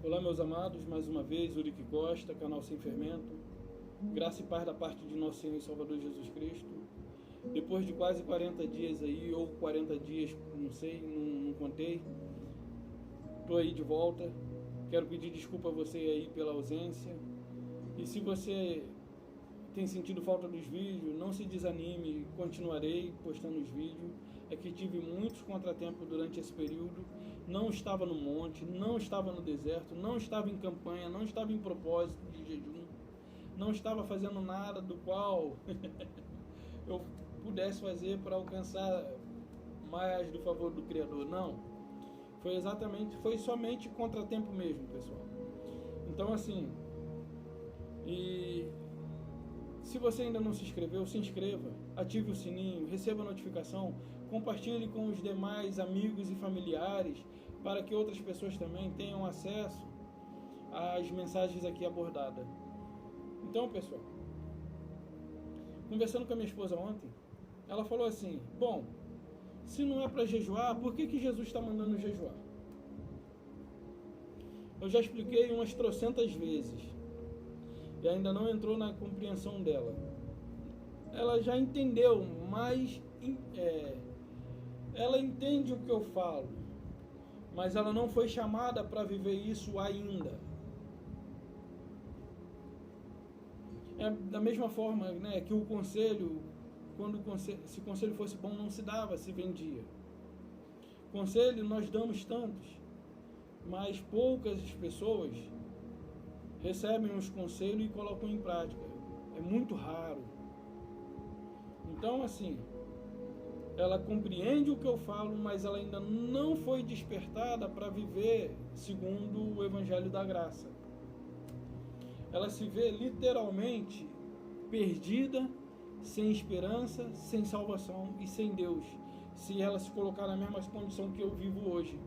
Olá, meus amados, mais uma vez, Urique Costa, canal Sem Fermento. Graça e paz da parte de nosso Senhor e Salvador Jesus Cristo. Depois de quase 40 dias aí, ou 40 dias, não sei, não contei, estou aí de volta. Quero pedir desculpa a você aí pela ausência. E se você tem sentido falta dos vídeos, não se desanime, continuarei postando os vídeos. É que tive muitos contratempos durante esse período, não estava no monte, não estava no deserto, não estava em campanha, não estava em propósito de jejum, não estava fazendo nada do qual eu pudesse fazer para alcançar mais do favor do Criador, não. Foi somente contratempo mesmo, pessoal. Então assim, se você ainda não se inscreveu, se inscreva, ative o sininho, receba a notificação, compartilhe com os demais amigos e familiares para que outras pessoas também tenham acesso às mensagens aqui abordadas. Então, pessoal, conversando com a minha esposa ontem, ela falou assim: bom, se não é para jejuar, por que Jesus está mandando jejuar? Eu já expliquei umas trocentas vezes e ainda não entrou na compreensão dela. Ela já entendeu, mas ela entende o que eu falo, mas ela não foi chamada para viver isso ainda. É da mesma forma, né, que o conselho, se o conselho fosse bom, não se dava, se vendia. Conselho nós damos tantos, mas poucas pessoas recebem os conselhos e colocam em prática. É muito raro. Então, assim, ela compreende o que eu falo, mas ela ainda não foi despertada para viver segundo o Evangelho da Graça. Ela se vê literalmente perdida, sem esperança, sem salvação e sem Deus, se ela se colocar na mesma condição que eu vivo hoje.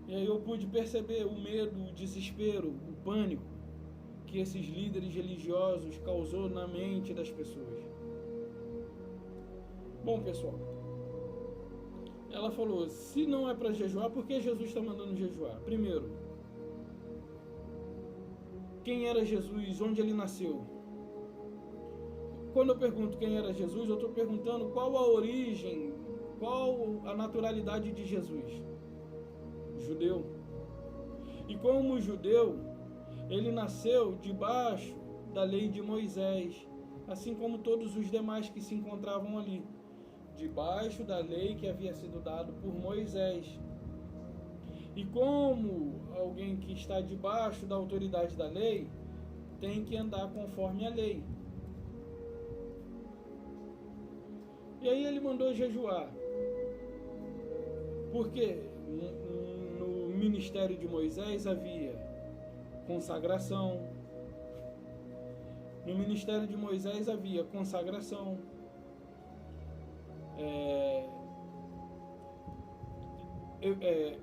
E aí eu pude perceber o medo, o desespero, o pânico que esses líderes religiosos causou na mente das pessoas. Bom, pessoal, ela falou, se não é para jejuar, por que Jesus está mandando jejuar? Primeiro, quem era Jesus, onde ele nasceu? Quando eu pergunto quem era Jesus, eu estou perguntando qual a origem, qual a naturalidade de Jesus. Judeu. E como judeu, ele nasceu debaixo da lei de Moisés, assim como todos os demais que se encontravam ali, debaixo da lei que havia sido dado por Moisés. E como alguém que está debaixo da autoridade da lei, tem que andar conforme a lei. E aí ele mandou jejuar. Por quê? No ministério de Moisés havia consagração. No ministério de Moisés havia consagração,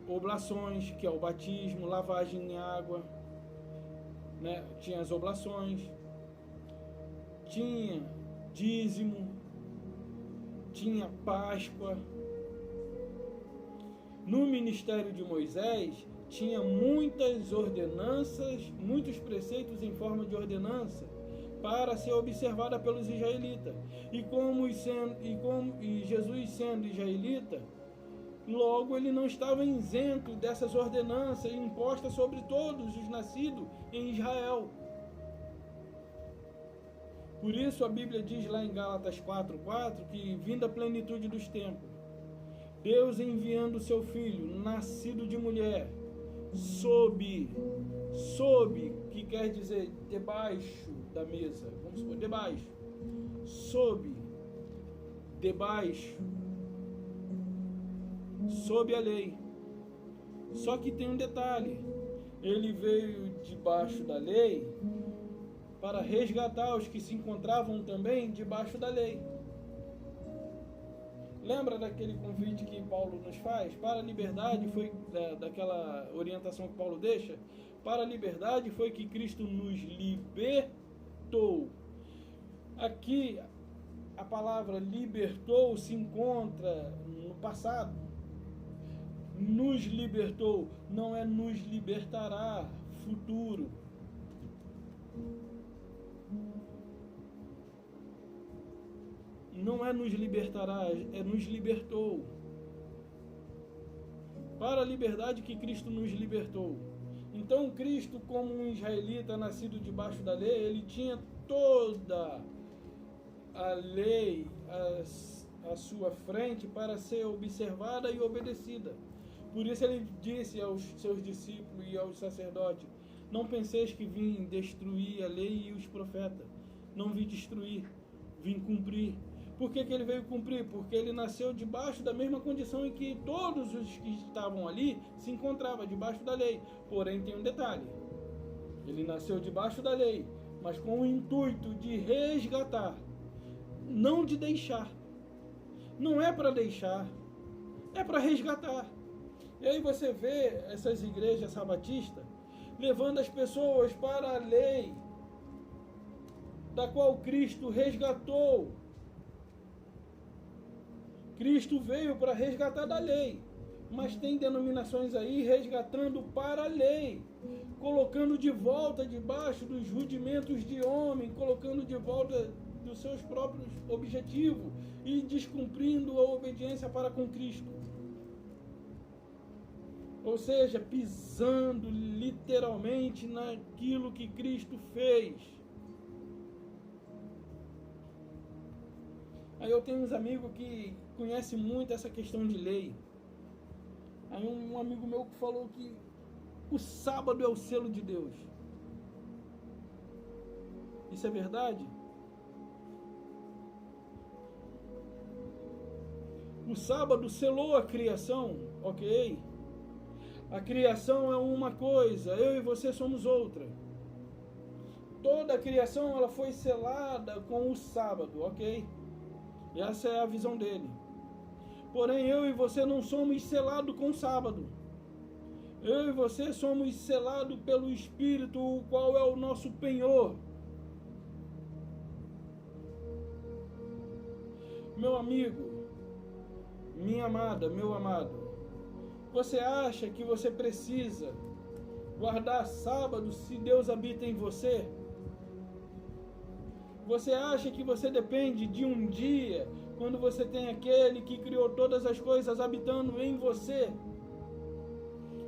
oblações, que é o batismo, lavagem em água, né? Tinha as oblações, tinha dízimo, tinha Páscoa. No ministério de Moisés tinha muitas ordenanças, muitos preceitos em forma de ordenança para ser observada pelos israelitas. E Jesus sendo israelita, logo ele não estava isento dessas ordenanças impostas sobre todos os nascidos em Israel. Por isso a Bíblia diz lá em Gálatas 4:4 que, vinda a plenitude dos tempos, Deus enviando o seu Filho, nascido de mulher, sob, que quer dizer debaixo da mesa, vamos supor, debaixo, sob a lei. Só que tem um detalhe, ele veio debaixo da lei para resgatar os que se encontravam também debaixo da lei. Lembra daquele convite que Paulo nos faz? Para a liberdade foi, daquela orientação que Paulo deixa? Para a liberdade foi que Cristo nos libertou. Aqui a palavra libertou se encontra no passado. nos libertou, não é nos libertará, futuro. Não é nos libertará, é nos libertou. Para a liberdade que Cristo nos libertou. Então Cristo, como um israelita nascido debaixo da lei, ele tinha toda a lei à sua frente para ser observada e obedecida. Por isso ele disse aos seus discípulos e aos sacerdotes: não penseis que vim destruir a lei e os profetas. Não vim destruir, vim cumprir. Por que ele veio cumprir? Porque ele nasceu debaixo da mesma condição em que todos os que estavam ali se encontravam, debaixo da lei. Porém, tem um detalhe. Ele nasceu debaixo da lei, mas com o intuito de resgatar, não de deixar. Não é para deixar, é para resgatar. E aí você vê essas igrejas sabatistas levando as pessoas para a lei da qual Cristo resgatou. Cristo veio para resgatar da lei, mas tem denominações aí resgatando para a lei, colocando de volta debaixo dos rudimentos de homem, colocando de volta dos seus próprios objetivos e descumprindo a obediência para com Cristo. Ou seja, pisando literalmente naquilo que Cristo fez. Aí eu tenho uns amigos que conhecem muito essa questão de lei. Aí um amigo meu que falou que o sábado é o selo de Deus. Isso é verdade? O sábado selou a criação, ok? A criação é uma coisa, eu e você somos outra. Toda a criação ela foi selada com o sábado, ok? E essa é a visão dele. Porém, eu e você não somos selados com o sábado. Eu e você somos selados pelo Espírito, o qual é o nosso penhor. Meu amigo, minha amada, meu amado, você acha que você precisa guardar sábado se Deus habita em você? Você acha que você depende de um dia, quando você tem aquele que criou todas as coisas habitando em você?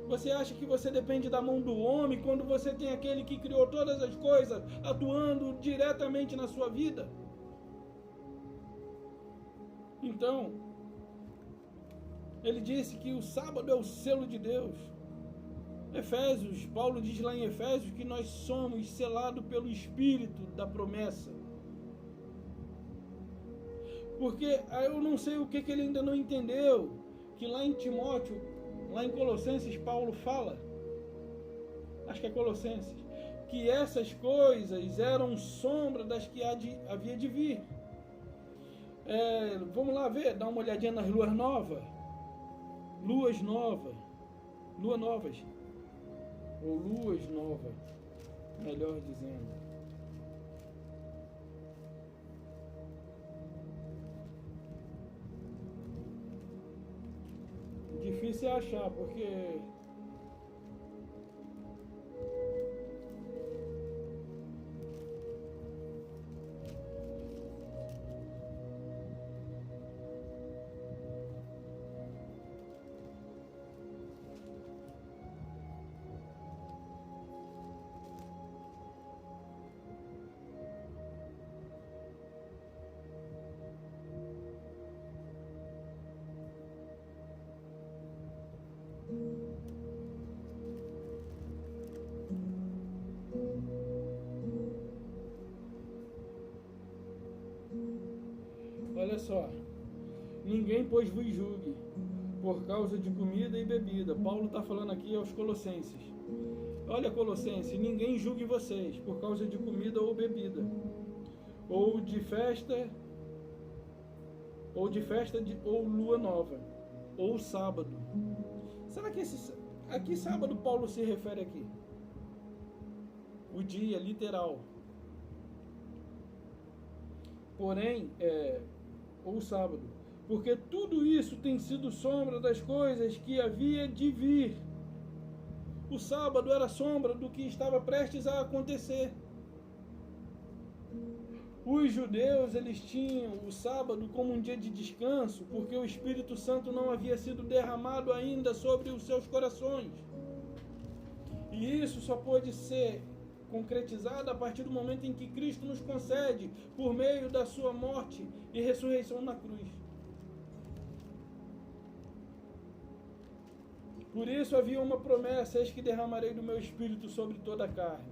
Você acha que você depende da mão do homem, quando você tem aquele que criou todas as coisas atuando diretamente na sua vida? Então, ele disse que o sábado é o selo de Deus. Efésios, Paulo diz lá em Efésios que nós somos selados pelo Espírito da promessa. Porque eu não sei o que ele ainda não entendeu, que lá em Timóteo, lá em Colossenses, Paulo fala, acho que é Colossenses, que essas coisas eram sombra das que havia de vir. Vamos lá ver, dar uma olhadinha nas luas novas, luas novas, ou luas novas, melhor dizendo. Difícil é achar, porque olha só, ninguém pois vos julgue por causa de comida e bebida. Paulo está falando aqui aos Colossenses. Olha, Colossenses, ninguém julgue vocês por causa de comida ou bebida, ou de festa, ou lua nova, ou sábado. Será que a que sábado Paulo se refere aqui? O dia literal. Porém, ou sábado. porque tudo isso tem sido sombra das coisas que havia de vir. O sábado era sombra do que estava prestes a acontecer. Os judeus, eles tinham o sábado como um dia de descanso, porque o Espírito Santo não havia sido derramado ainda sobre os seus corações. E isso só pôde ser concretizado a partir do momento em que Cristo nos concede, por meio da sua morte e ressurreição na cruz. Por isso havia uma promessa: eis que derramarei do meu Espírito sobre toda a carne.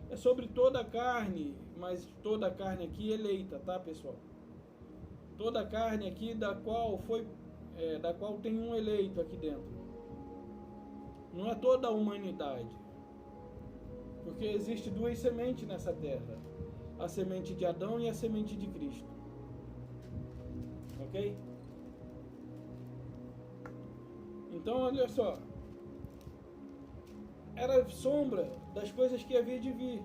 É sobre toda a carne, mas toda a carne aqui eleita, tá, pessoal? Toda a carne aqui da qual tem um eleito aqui dentro. Não é toda a humanidade. Porque existe duas sementes nessa terra: a semente de Adão e a semente de Cristo. Ok? Então, olha só. Era sombra das coisas que havia de vir.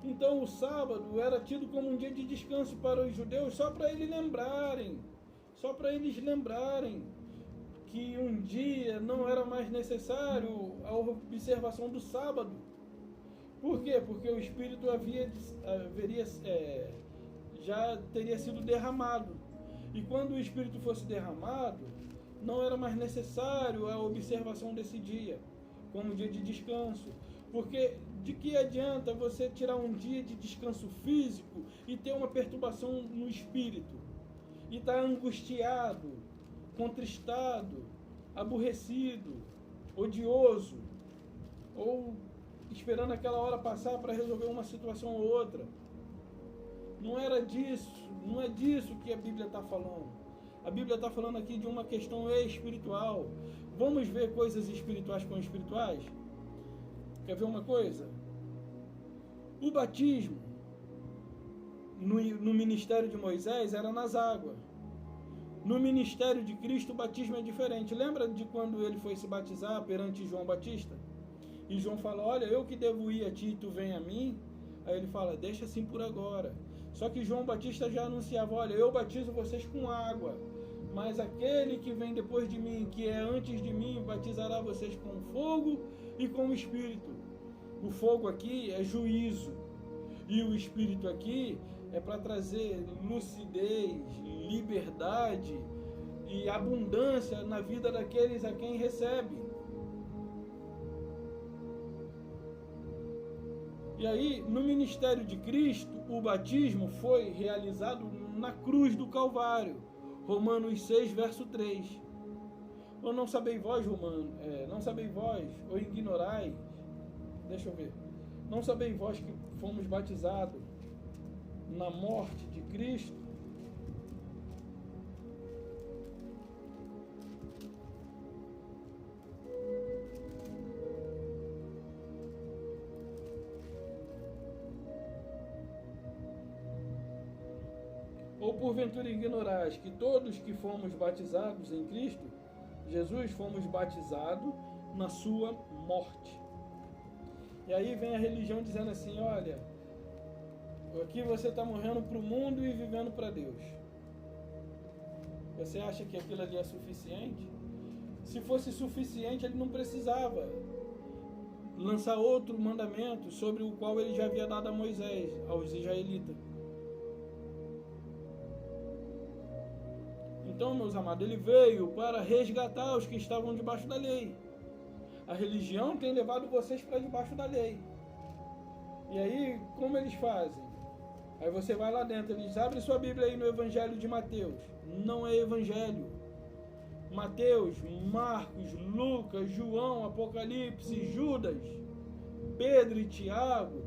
Então o sábado era tido como um dia de descanso para os judeus, só para eles lembrarem que um dia não era mais necessário a observação do sábado. Por quê? Porque o Espírito já teria sido derramado. E quando o Espírito fosse derramado, não era mais necessário a observação desse dia como um dia de descanso. Porque de que adianta você tirar um dia de descanso físico e ter uma perturbação no espírito? E estar angustiado, contristado, aborrecido, odioso, ou esperando aquela hora passar para resolver uma situação ou outra. Não é disso que a Bíblia está falando. A Bíblia está falando aqui de uma questão espiritual. Vamos ver coisas espirituais com espirituais? Quer ver uma coisa? O batismo no ministério de Moisés era nas águas. No ministério de Cristo, o batismo é diferente. Lembra de quando ele foi se batizar perante João Batista? E João fala: olha, eu que devo ir a ti e tu vem a mim. Aí ele fala: deixa assim por agora. Só que João Batista já anunciava: olha, eu batizo vocês com água, mas aquele que vem depois de mim, que é antes de mim, batizará vocês com fogo e com o Espírito. O fogo aqui é juízo, e o Espírito aqui é para trazer lucidez, liberdade e abundância na vida daqueles a quem recebe. E aí, no ministério de Cristo, o batismo foi realizado na cruz do Calvário. Romanos 6, verso 3. Ou não sabeis vós, não sabeis vós, ou ignorai, deixa eu ver, não sabeis vós que fomos batizados na morte de Cristo? Ou porventura ignorais que todos que fomos batizados em Cristo Jesus, fomos batizados na sua morte. E aí vem a religião dizendo assim: olha, aqui você está morrendo para o mundo e vivendo para Deus. Você acha que aquilo ali é suficiente? Se fosse suficiente, ele não precisava lançar outro mandamento sobre o qual ele já havia dado a Moisés, aos israelitas. Então, meus amados, ele veio para resgatar os que estavam debaixo da lei. A religião tem levado vocês para debaixo da lei. E aí, como eles fazem? Aí você vai lá dentro, eles abrem sua Bíblia aí no Evangelho de Mateus. Não é Evangelho. Mateus, Marcos, Lucas, João, Apocalipse, Judas, Pedro e Tiago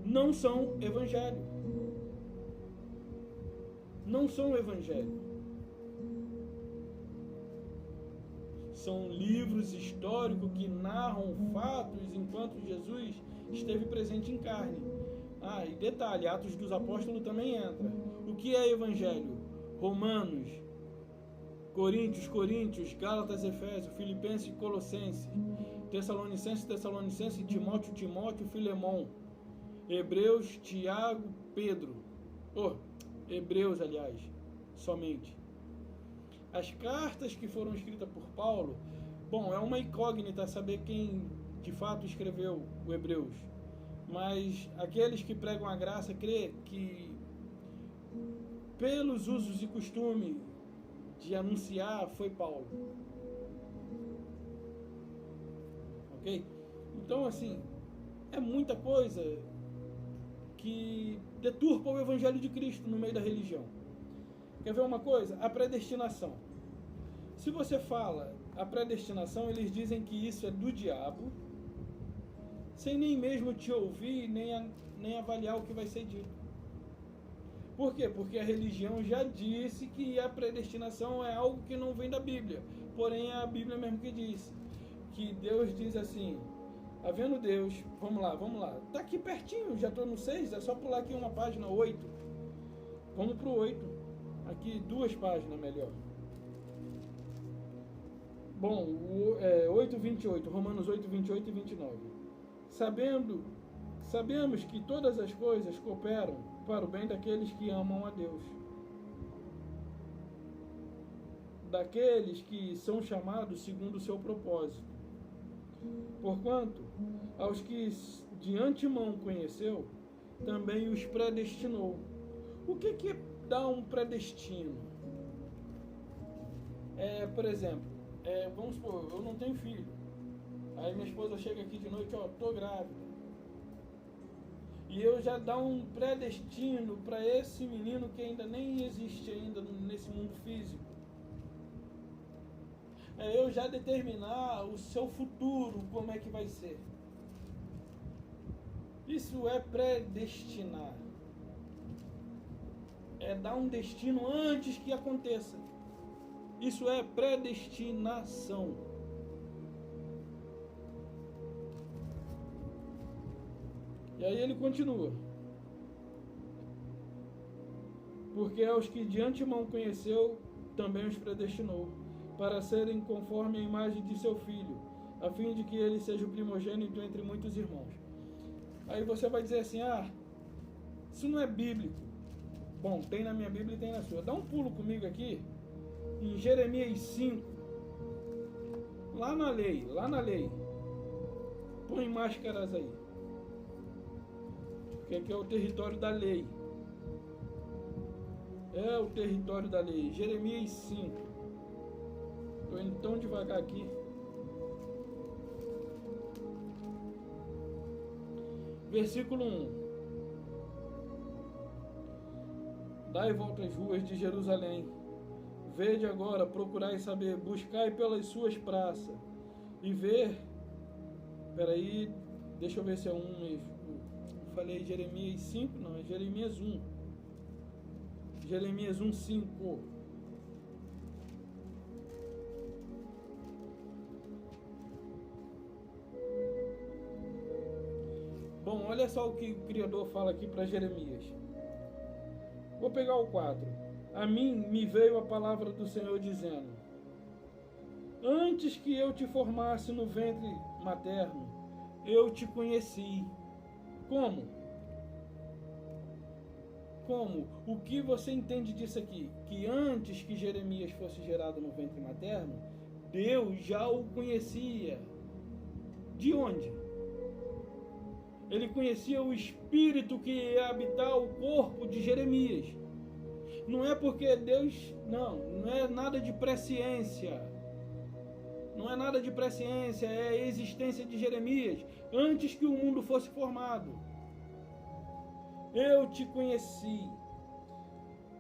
não são Evangelho. Não são Evangelho. São livros históricos que narram fatos enquanto Jesus esteve presente em carne. Ah, e detalhe, Atos dos Apóstolos também entra. O que é Evangelho? Romanos, Coríntios, Gálatas, Efésios, Filipenses, Colossenses, Tessalonicenses, Timóteo, Filemão, Hebreus, Tiago, Pedro. Hebreus, aliás, somente. As cartas que foram escritas por Paulo, bom, é uma incógnita saber quem de fato escreveu o Hebreus, mas aqueles que pregam a graça crê que pelos usos e costumes de anunciar foi Paulo. Ok? Então, assim, é muita coisa que deturpa o Evangelho de Cristo no meio da religião. Quer ver uma coisa? A predestinação. Se você fala a predestinação, eles dizem que isso é do diabo, sem nem mesmo te ouvir, nem avaliar o que vai ser dito. Por quê? Porque a religião já disse que a predestinação é algo que não vem da Bíblia. Porém, é a Bíblia mesmo que diz. Que Deus diz assim, havendo Deus, vamos lá. Está aqui pertinho, já estou no 6, é só pular aqui uma página, 8. Vamos para o 8. Aqui 2 páginas melhor. Bom, 8:28, Romanos 8, 28 e 29. Sabemos que todas as coisas cooperam para o bem daqueles que amam a Deus, daqueles que são chamados segundo o seu propósito. Porquanto, aos que de antemão conheceu, também os predestinou. O que é dar um predestino? Por exemplo, vamos supor, eu não tenho filho. Aí minha esposa chega aqui de noite, tô grávida. E eu já dar um predestino para esse menino que ainda nem existe ainda nesse mundo físico. Eu já determinar o seu futuro, como é que vai ser. Isso é predestinar. É dar um destino antes que aconteça. Isso é predestinação. E aí ele continua. Porque aos que de antemão conheceu, também os predestinou, para serem conforme a imagem de seu filho, a fim de que ele seja o primogênito entre muitos irmãos. Aí você vai dizer assim, isso não é bíblico. Bom, tem na minha Bíblia e tem na sua. Dá um pulo comigo aqui, em Jeremias 5, lá na lei. Põe máscaras aí. Porque aqui é o território da lei. É o território da lei. Jeremias 5. Estou indo tão devagar aqui. Versículo 1. Dai volta às ruas de Jerusalém. Vede agora, procurai saber, buscai pelas suas praças. E ver... Peraí, deixa eu ver se é 1 mesmo. Falei Jeremias 5, não, é Jeremias 1. Jeremias 1, 5. Bom, olha só o que o Criador fala aqui para Jeremias. Vou pegar o 4. A mim me veio a palavra do Senhor dizendo: antes que eu te formasse no ventre materno, eu te conheci. Como? O que você entende disso aqui? Que antes que Jeremias fosse gerado no ventre materno, Deus já o conhecia. De onde? Ele conhecia o espírito que ia habitar o corpo de Jeremias. Não é porque Deus... Não é nada de presciência. Não é nada de presciência, é a existência de Jeremias, antes que o mundo fosse formado. Eu te conheci.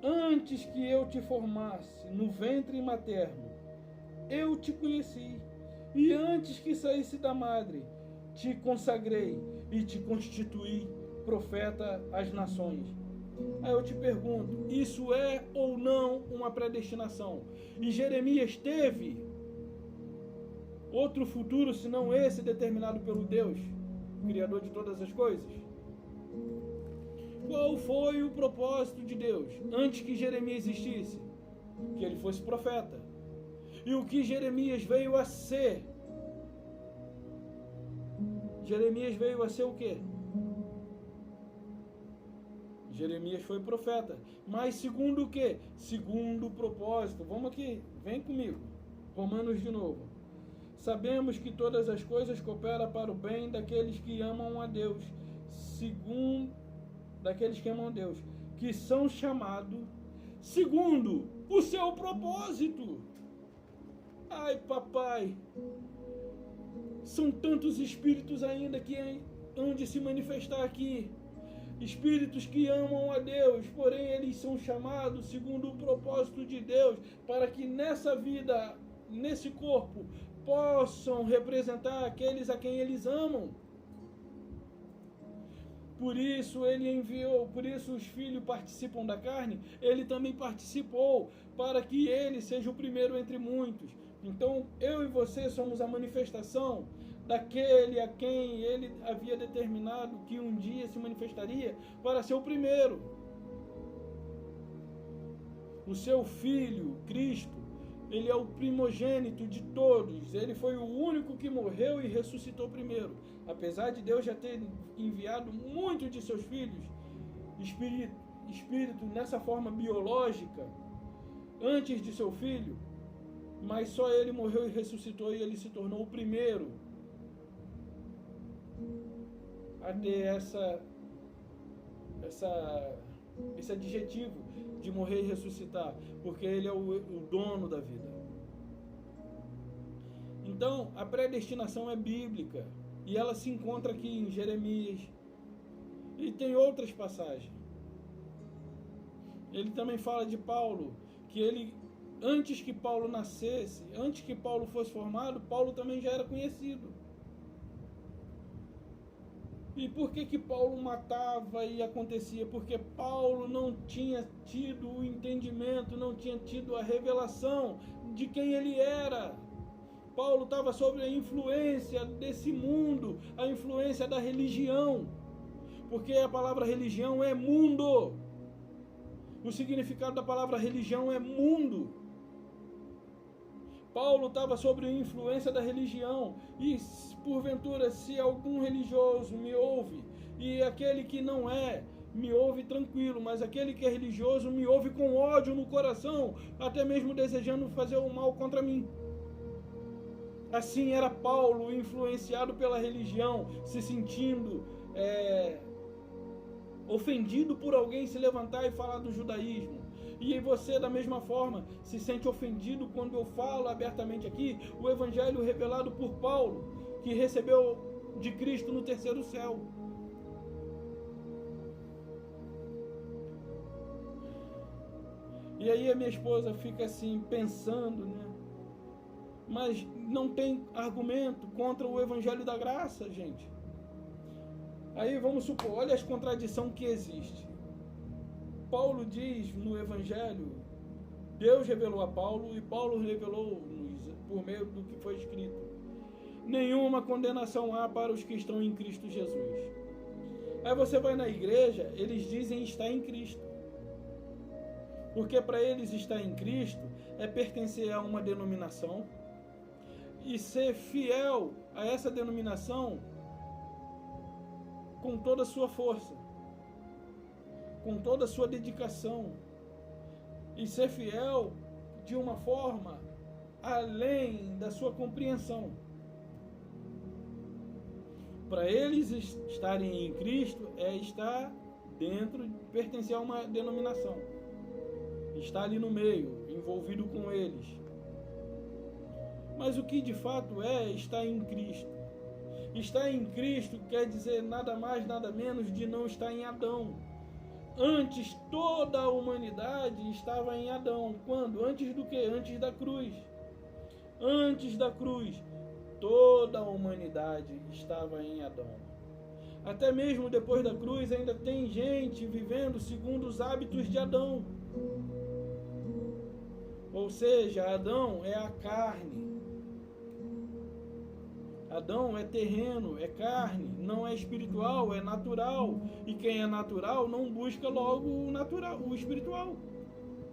Antes que eu te formasse no ventre materno, eu te conheci. E antes que saísse da madre, te consagrei e te constituí profeta às nações. Aí eu te pergunto, isso é ou não uma predestinação? E Jeremias teve outro futuro senão esse determinado pelo Deus, Criador de todas as coisas? Qual foi o propósito de Deus antes que Jeremias existisse? Que ele fosse profeta. E o que Jeremias veio a ser? Jeremias veio a ser o quê? Jeremias foi profeta. Mas segundo o quê? Segundo o propósito. Vamos aqui, vem comigo. Romanos de novo. Sabemos que todas as coisas cooperam para o bem daqueles que amam a Deus. Daqueles que amam a Deus. Que são chamados segundo o seu propósito. Ai, papai. São tantos espíritos ainda que hão de se manifestar aqui. Espíritos que amam a Deus, porém eles são chamados segundo o propósito de Deus, para que nessa vida, nesse corpo, possam representar aqueles a quem eles amam. Por isso ele enviou, por isso os filhos participam da carne, ele também participou, para que ele seja o primeiro entre muitos. Então eu e você somos a manifestação daquele a quem ele havia determinado que um dia se manifestaria para ser o primeiro. O seu filho, Cristo, ele é o primogênito de todos. Ele foi o único que morreu e ressuscitou primeiro. Apesar de Deus já ter enviado muitos de seus filhos, espírito nessa forma biológica, antes de seu filho, mas só ele morreu e ressuscitou e ele se tornou o primeiro a ter esse adjetivo de morrer e ressuscitar, porque ele é o dono da vida. Então, a predestinação é bíblica e ela se encontra aqui em Jeremias e tem outras passagens. Ele também fala de Paulo, que ele, antes que Paulo nascesse, antes que Paulo fosse formado, Paulo também já era conhecido. E por que Paulo matava e acontecia? Porque Paulo não tinha tido o entendimento, não tinha tido a revelação de quem ele era. Paulo estava sob a influência desse mundo, a influência da religião. Porque a palavra religião é mundo. O significado da palavra religião é mundo. Paulo estava sob a influência da religião, e porventura se algum religioso me ouve, e aquele que não é, me ouve tranquilo, mas aquele que é religioso me ouve com ódio no coração, até mesmo desejando fazer o mal contra mim. Assim era Paulo, influenciado pela religião, se sentindo ofendido por alguém se levantar e falar do judaísmo. E você, da mesma forma, se sente ofendido quando eu falo abertamente aqui o evangelho revelado por Paulo, que recebeu de Cristo no terceiro céu. E aí a minha esposa fica assim, pensando, né? Mas não tem argumento contra o evangelho da graça, gente. Aí vamos supor, olha as contradições que existem. Paulo diz no Evangelho, Deus revelou a Paulo e Paulo revelou por meio do que foi escrito. Nenhuma condenação há para os que estão em Cristo Jesus. Aí você vai na igreja, eles dizem estar em Cristo. Porque para eles estar em Cristo é pertencer a uma denominação e ser fiel a essa denominação com toda a sua força, com toda a sua dedicação, e ser fiel de uma forma além da sua compreensão. Para eles estarem em Cristo é estar dentro, pertencer a uma denominação, estar ali no meio, envolvido com eles. Mas o que de fato é estar em Cristo? Estar em Cristo quer dizer nada mais, nada menos de não estar em Adão. Antes toda a humanidade estava em Adão. Quando? Antes do que? Antes da cruz. Antes da cruz, toda a humanidade estava em Adão. Até mesmo depois da cruz ainda tem gente vivendo segundo os hábitos de Adão. Ou seja, Adão é a carne. Adão é terreno, é carne, não é espiritual, é natural. E quem é natural não busca logo o natural, o espiritual.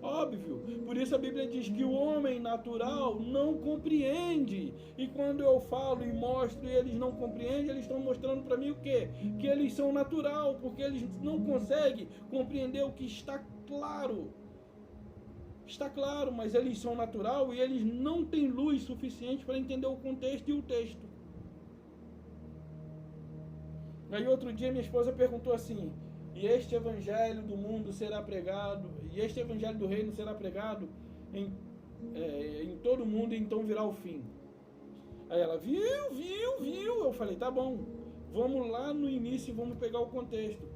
Óbvio. Por isso a Bíblia diz que o homem natural não compreende. E quando eu falo e mostro e eles não compreendem, eles estão mostrando para mim o quê? Que eles são natural, porque eles não conseguem compreender o que está claro. Está claro, mas eles são natural e eles não têm luz suficiente para entender o contexto e o texto. Aí outro dia minha esposa perguntou assim: e este evangelho do mundo será pregado, e este evangelho do reino será pregado em todo o mundo, e então virá o fim. Aí ela, viu. Eu falei, tá bom, vamos lá no início e vamos pegar o contexto.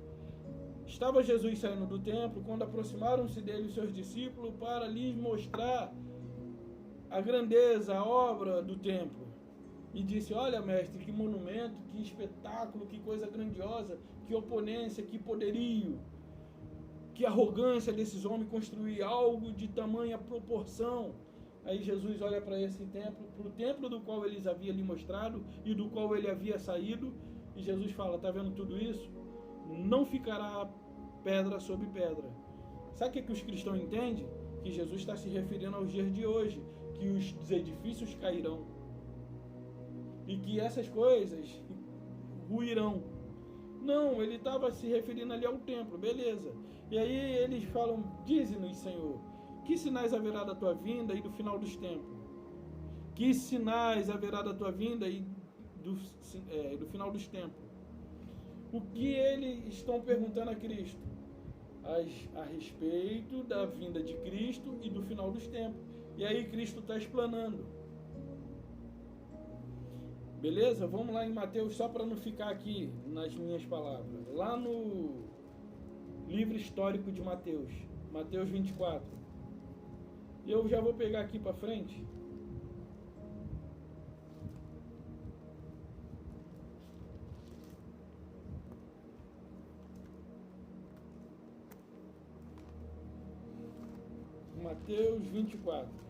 Estava Jesus saindo do templo, quando aproximaram-se dele os seus discípulos para lhes mostrar a grandeza, a obra do templo. E disse, olha mestre, que monumento, que espetáculo, que coisa grandiosa, que oponência, que poderio, que arrogância desses homens construir algo de tamanha proporção. Aí Jesus olha para esse templo, para o templo do qual eles haviam lhe mostrado e do qual ele havia saído, e Jesus fala, tá vendo tudo isso? Não ficará pedra sobre pedra. Sabe o que os cristãos entendem? Que Jesus está se referindo aos dias de hoje, que os edifícios cairão. E que essas coisas ruirão. Não, ele estava se referindo ali ao templo, beleza. E aí eles falam, dize-nos, Senhor, que sinais haverá da tua vinda e do final dos tempos? Que sinais haverá da tua vinda e do final dos tempos? O que eles estão perguntando a Cristo? A respeito da vinda de Cristo e do final dos tempos. E aí Cristo está explanando. Beleza? Vamos lá em Mateus, só para não ficar aqui nas minhas palavras. Lá no livro histórico de Mateus, Mateus 24. E eu já vou pegar aqui para frente. Mateus 24.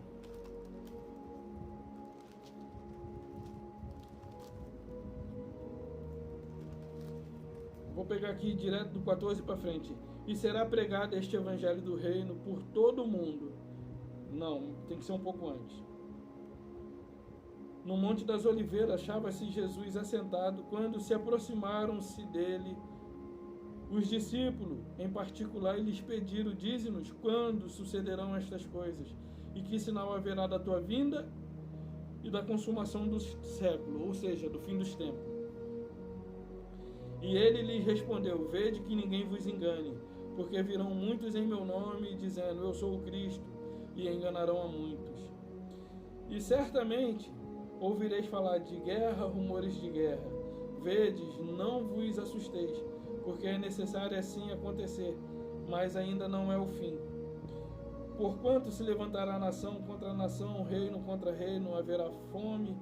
Vou pegar aqui direto do 14 para frente. E será pregado este evangelho do reino por todo o mundo. Não, tem que ser um pouco antes. No Monte das Oliveiras achava-se Jesus assentado quando se aproximaram-se dele os discípulos, em particular, e lhes pediram, dize-nos quando sucederão estas coisas e que sinal haverá da tua vinda e da consumação do século, ou seja, do fim dos tempos. E ele lhe respondeu, vede que ninguém vos engane, porque virão muitos em meu nome, dizendo, eu sou o Cristo, e enganarão a muitos. E certamente ouvireis falar de guerra, rumores de guerra. Vedes, não vos assusteis, porque é necessário assim acontecer, mas ainda não é o fim. Porquanto se levantará nação contra nação, reino contra reino, haverá fome,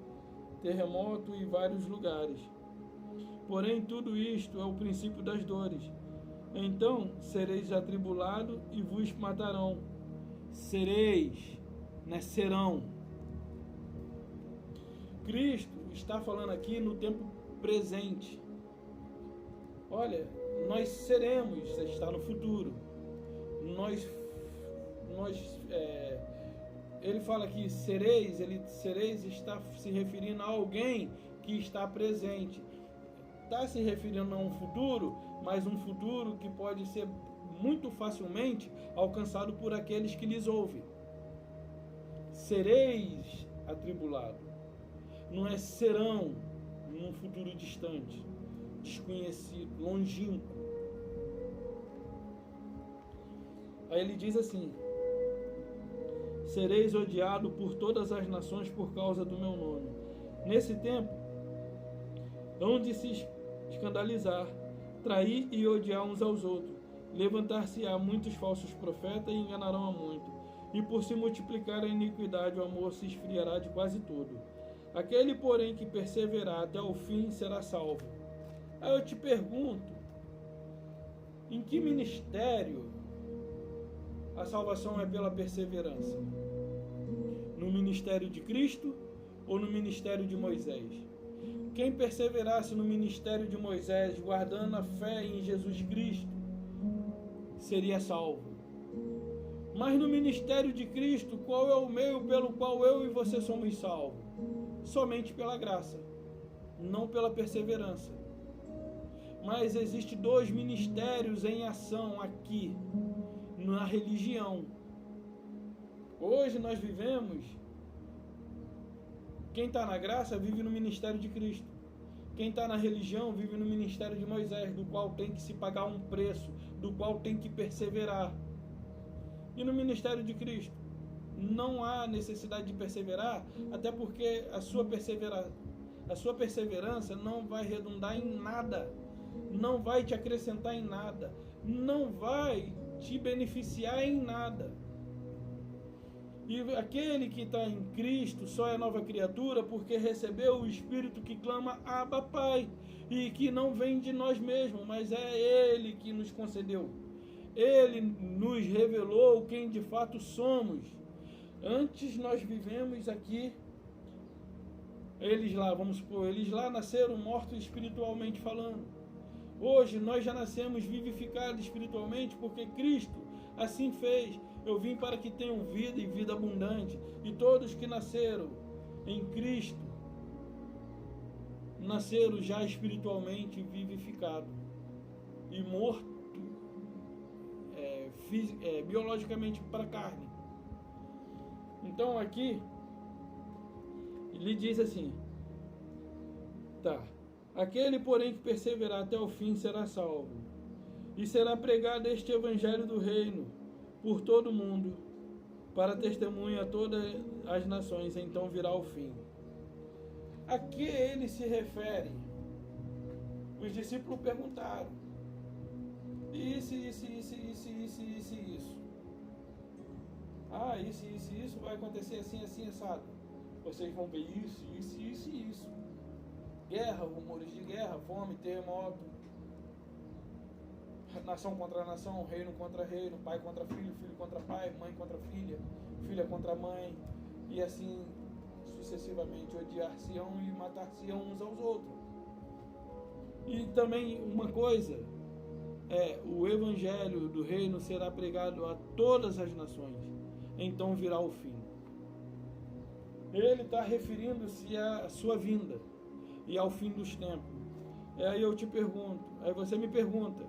terremoto e vários lugares. Porém, tudo isto é o princípio das dores. Então sereis atribulados e vos matarão. Sereis, né? Serão. Cristo está falando aqui no tempo presente. Olha, nós seremos, está no futuro. Ele fala que sereis está se referindo a alguém que está presente. Está se referindo a um futuro, mas um futuro que pode ser muito facilmente alcançado por aqueles que lhes ouvem. Sereis atribulados. Não é serão num futuro distante, desconhecido, longínquo. Aí ele diz assim, sereis odiados por todas as nações por causa do meu nome. Nesse tempo, hão de se escandalizar, trair e odiar uns aos outros. Levantar-se-á muitos falsos profetas e enganarão a muito. E por se multiplicar a iniquidade, o amor se esfriará de quase todo. Aquele, porém, que perseverar até o fim será salvo. Aí eu te pergunto, em que ministério a salvação é pela perseverança? No ministério de Cristo ou no ministério de Moisés? Quem perseverasse no ministério de Moisés, guardando a fé em Jesus Cristo, seria salvo. Mas no ministério de Cristo, qual é o meio pelo qual eu e você somos salvos? Somente pela graça, não pela perseverança. Mas existe dois ministérios em ação aqui, na religião. Hoje nós vivemos, quem está na graça vive no ministério de Cristo. Quem está na religião vive no ministério de Moisés, do qual tem que se pagar um preço, do qual tem que perseverar. E no ministério de Cristo não há necessidade de perseverar, até porque a sua perseverança não vai redundar em nada, não vai te acrescentar em nada, não vai te beneficiar em nada. E aquele que está em Cristo só é nova criatura porque recebeu o Espírito que clama Abba Pai, e que não vem de nós mesmos, mas é Ele que nos concedeu. Ele nos revelou quem de fato somos. Antes nós vivemos aqui, eles lá nasceram mortos espiritualmente falando. Hoje nós já nascemos vivificados espiritualmente porque Cristo assim fez. Eu vim para que tenham vida e vida abundante. E todos que nasceram em Cristo, nasceram já espiritualmente vivificados e morto biologicamente para a carne. Então aqui ele diz assim, aquele porém que perseverar até o fim será salvo, e será pregado este evangelho do reino por todo o mundo, para testemunha a todas as nações, então virá o fim. A que ele se refere? Os discípulos perguntaram, isso. Isso vai acontecer assim, assado. Vocês vão ver isso. Guerra, rumores de guerra, fome, terremoto, nação contra nação, reino contra reino, pai contra filho, filho contra pai, mãe contra filha, filha contra mãe, e assim sucessivamente, odiar-se-ão e matar-se-ão uns aos outros. E também uma coisa, o evangelho do reino será pregado a todas as nações, então virá o fim. Ele está referindo-se à sua vinda e ao fim dos tempos. Aí eu te pergunto, aí você me pergunta,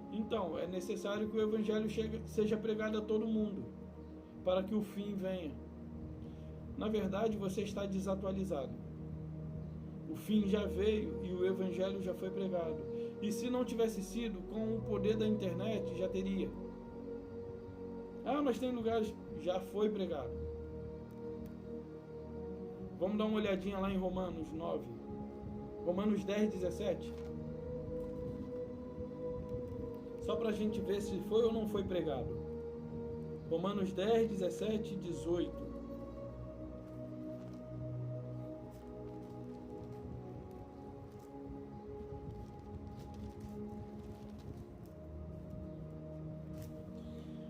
então, é necessário que o evangelho seja pregado a todo mundo, para que o fim venha. Na verdade, você está desatualizado. O fim já veio e o evangelho já foi pregado. E se não tivesse sido, com o poder da internet, já teria. Mas tem lugares, já foi pregado. Vamos dar uma olhadinha lá em Romanos 9. Romanos 10, 17. Só para a gente ver se foi ou não foi pregado. Romanos 10, 17 e 18.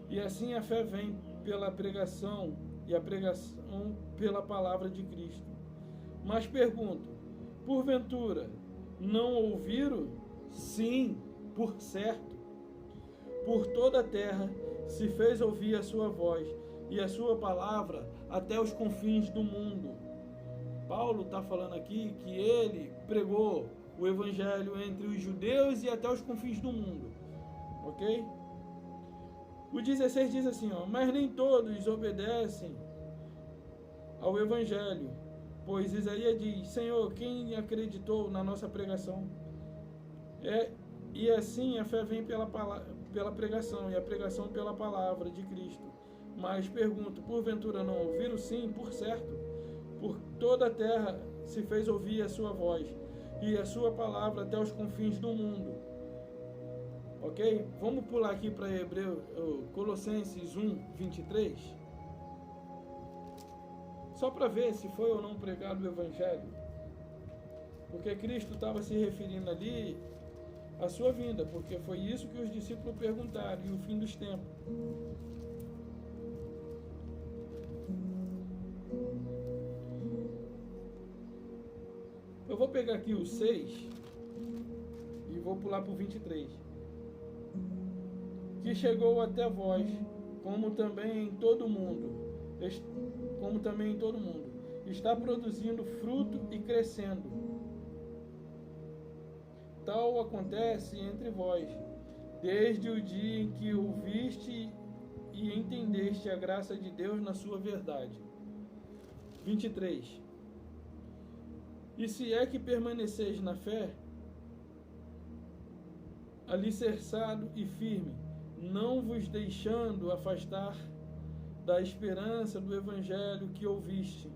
E assim a fé vem pela pregação, e a pregação pela palavra de Cristo. Mas pergunto, porventura, não ouviram? Sim, por certo. Por toda a terra se fez ouvir a sua voz e a sua palavra até os confins do mundo. Paulo está falando aqui que ele pregou o evangelho entre os judeus e até os confins do mundo. Ok? O 16 diz assim, mas nem todos obedecem ao evangelho, pois Isaías diz, Senhor, quem acreditou na nossa pregação? E assim a fé vem pela pregação, e a pregação pela palavra de Cristo. Mas pergunto, porventura não ouviram? Sim, por certo. Por toda a terra se fez ouvir a sua voz, e a sua palavra até os confins do mundo. Ok? Vamos pular aqui para Colossenses 1, 23. Só para ver se foi ou não pregado o evangelho. Porque Cristo estava se referindo ali à sua vinda, porque foi isso que os discípulos perguntaram, e o fim dos tempos. Eu vou pegar aqui o 6 e vou pular para o 23. Que chegou até vós como também em todo o mundo, está produzindo fruto e crescendo. Tal acontece entre vós, desde o dia em que ouviste e entendeste a graça de Deus na sua verdade. 23. E se é que permaneceis na fé, alicerçado e firme, não vos deixando afastar da esperança do evangelho que ouviste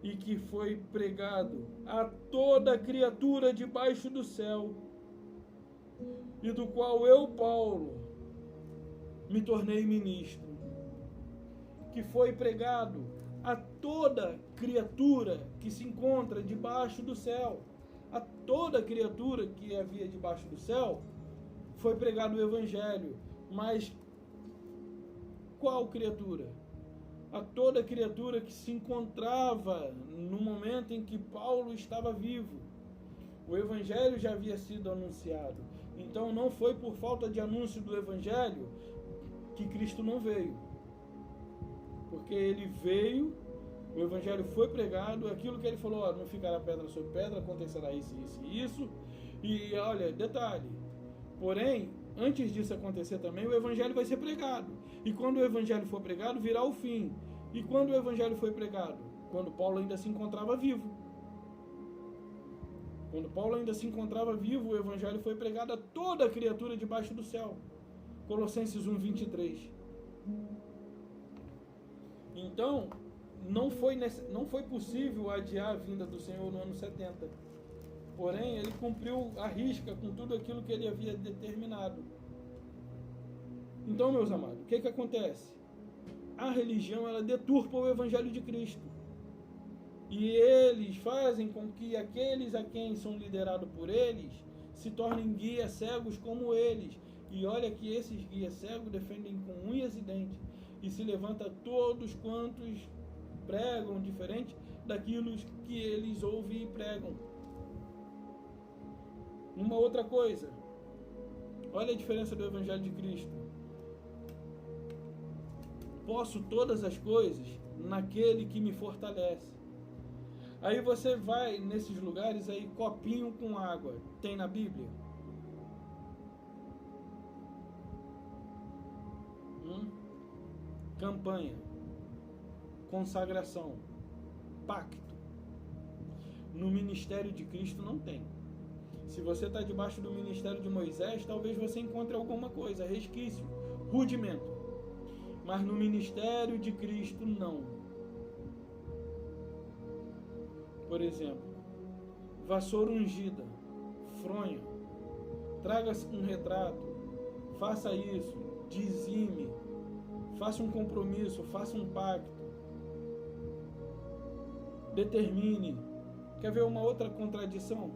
e que foi pregado a toda criatura debaixo do céu, e do qual eu, Paulo, me tornei ministro, que foi pregado a toda criatura que se encontra debaixo do céu. A toda criatura que havia debaixo do céu foi pregado o evangelho. Mas qual criatura? A toda criatura que se encontrava no momento em que Paulo estava vivo. O evangelho já havia sido anunciado. Então não foi por falta de anúncio do evangelho que Cristo não veio. Porque ele veio, o evangelho foi pregado, aquilo que ele falou, ó, não ficará pedra sobre pedra, acontecerá isso, isso e isso. E olha, detalhe, porém, antes disso acontecer também, o evangelho vai ser pregado. E quando o evangelho for pregado, virá o fim. E quando o evangelho foi pregado? Quando Paulo ainda se encontrava vivo. Quando Paulo ainda se encontrava vivo, o evangelho foi pregado a toda criatura debaixo do céu. Colossenses 1:23. Então, não foi possível adiar a vinda do Senhor no ano 70. Porém, ele cumpriu a risca com tudo aquilo que ele havia determinado. Então, meus amados, o que acontece? A religião, ela deturpa o evangelho de Cristo. E eles fazem com que aqueles a quem são liderados por eles se tornem guias cegos como eles. E olha que esses guias cegos defendem com unhas e dentes. E se levanta todos quantos pregam diferente daquilo que eles ouvem e pregam. Uma outra coisa, olha a diferença do evangelho de Cristo. Posso todas as coisas naquele que me fortalece. Aí você vai nesses lugares aí, copinho com água, tem na Bíblia? Campanha, consagração, pacto. No ministério de Cristo não tem. Se você está debaixo do ministério de Moisés, talvez você encontre alguma coisa, resquício, rudimento. Mas no ministério de Cristo, não. Por exemplo, vassoura ungida, fronha, traga um retrato, faça isso, dizime, faça um compromisso, faça um pacto, determine. Quer ver uma outra contradição?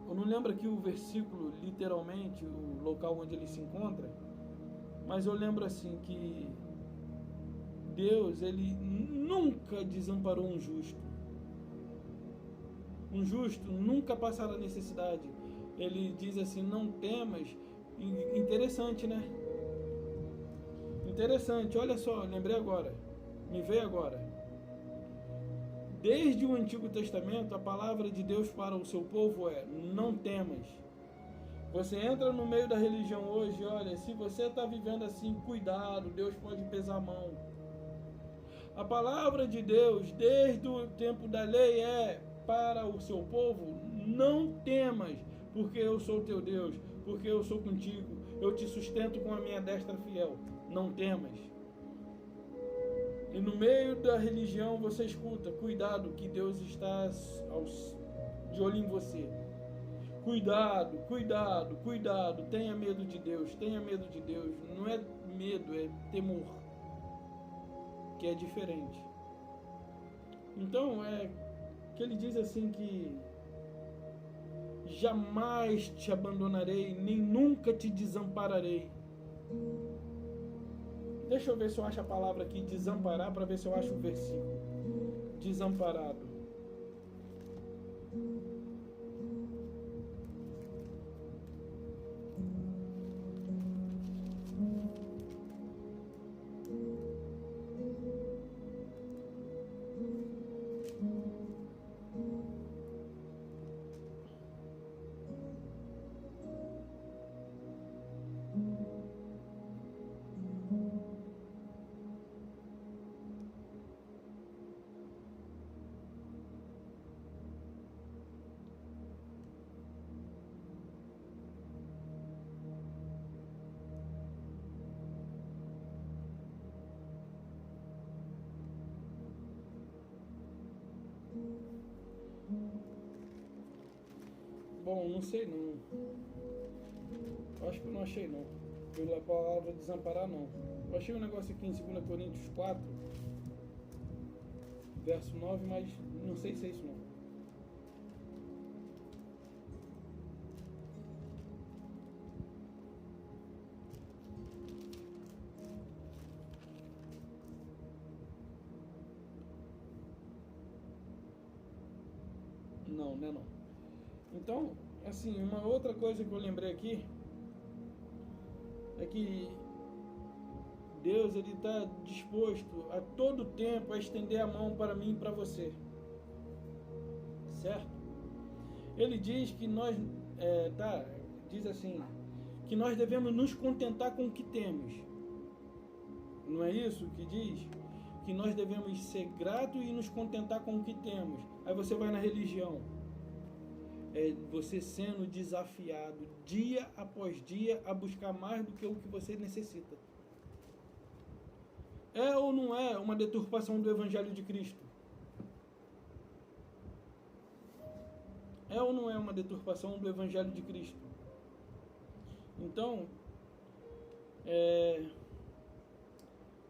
Eu não lembro aqui o versículo, literalmente, o local onde ele se encontra, mas eu lembro assim que Deus, ele nunca desamparou um justo. Um justo nunca passará necessidade. Ele diz assim, não temas. Interessante, né? Interessante, olha só, lembrei agora, me veio agora. Desde o Antigo Testamento, a palavra de Deus para o seu povo é, não temas. Você entra no meio da religião hoje, olha, se você está vivendo assim, cuidado, Deus pode pesar a mão. A palavra de Deus, desde o tempo da lei, é para o seu povo, não temas, porque eu sou teu Deus, porque eu sou contigo, eu te sustento com a minha destra fiel, não temas. E no meio da religião você escuta, cuidado que Deus está de olho em você. Cuidado, cuidado, cuidado, tenha medo de Deus, tenha medo de Deus. Não é medo, é temor, que é diferente. Então, que ele diz assim que jamais te abandonarei, nem nunca te desampararei. Deixa eu ver se eu acho a palavra aqui, desamparar, para ver se eu acho o versículo. Desamparado. Bom, não sei não. Acho que eu não achei não. Pela palavra desamparar não. Eu achei um negócio aqui em 2 Coríntios 4, verso 9, mas não sei se é isso não. Não, né não. Então, assim, uma outra coisa que eu lembrei aqui é que Deus, ele está disposto a todo tempo a estender a mão para mim e para você, certo? Ele diz que nós, diz assim, que nós devemos nos contentar com o que temos. Não é isso que diz? Que nós devemos ser gratos e nos contentar com o que temos. Aí você vai na religião. É você sendo desafiado dia após dia a buscar mais do que o que você necessita. É ou não é uma deturpação do Evangelho de Cristo? É ou não é uma deturpação do Evangelho de Cristo? Então, eu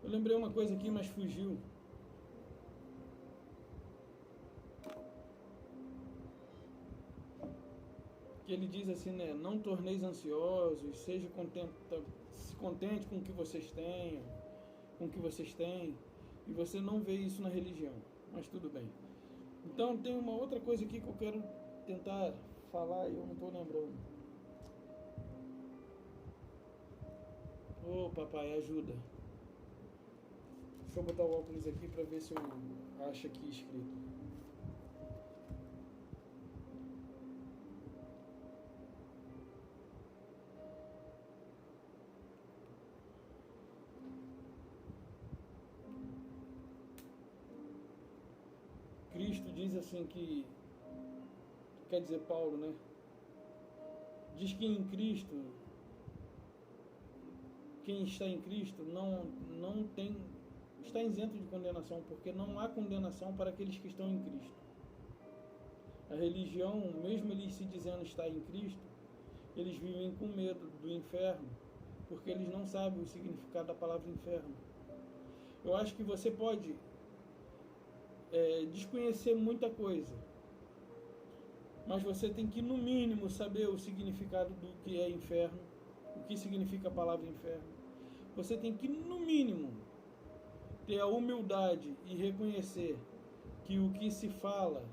lembrei uma coisa aqui, mas fugiu. Que ele diz assim, né? Não torneis ansiosos, seja contente com o que vocês tenham, com o que vocês têm. E você não vê isso na religião, mas tudo bem. Então tem uma outra coisa aqui que eu quero tentar falar e eu não estou lembrando. Ô papai, ajuda. Deixa eu botar o óculos aqui para ver se eu acho aqui escrito. Cristo diz assim que, quer dizer Paulo, né? Diz que em Cristo, quem está em Cristo não está isento de condenação, porque não há condenação para aqueles que estão em Cristo. A religião, mesmo eles se dizendo estar em Cristo, eles vivem com medo do inferno, porque eles não sabem o significado da palavra inferno. Eu acho que você pode desconhecer muita coisa, mas você tem que, no mínimo, saber o significado do que é inferno, o que significa a palavra inferno. Você tem que, no mínimo, ter a humildade e reconhecer que o que se fala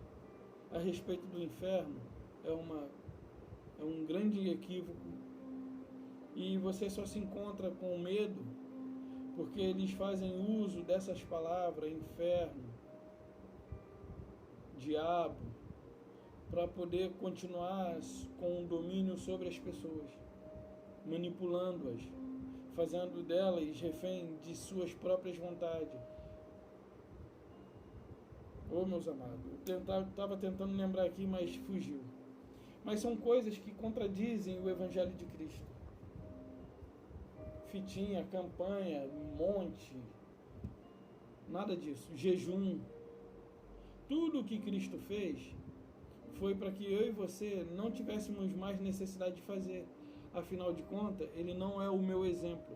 a respeito do inferno é um grande equívoco, e você só se encontra com medo porque eles fazem uso dessas palavras, inferno, diabo, para poder continuar com um domínio sobre as pessoas, manipulando-as, fazendo delas refém de suas próprias vontades. Ô meus amados, eu estava tentando lembrar aqui, mas fugiu. Mas são coisas que contradizem o Evangelho de Cristo. Fitinha, campanha, monte, nada disso. Jejum. Tudo o que Cristo fez foi para que eu e você não tivéssemos mais necessidade de fazer. Afinal de contas, ele não é o meu exemplo.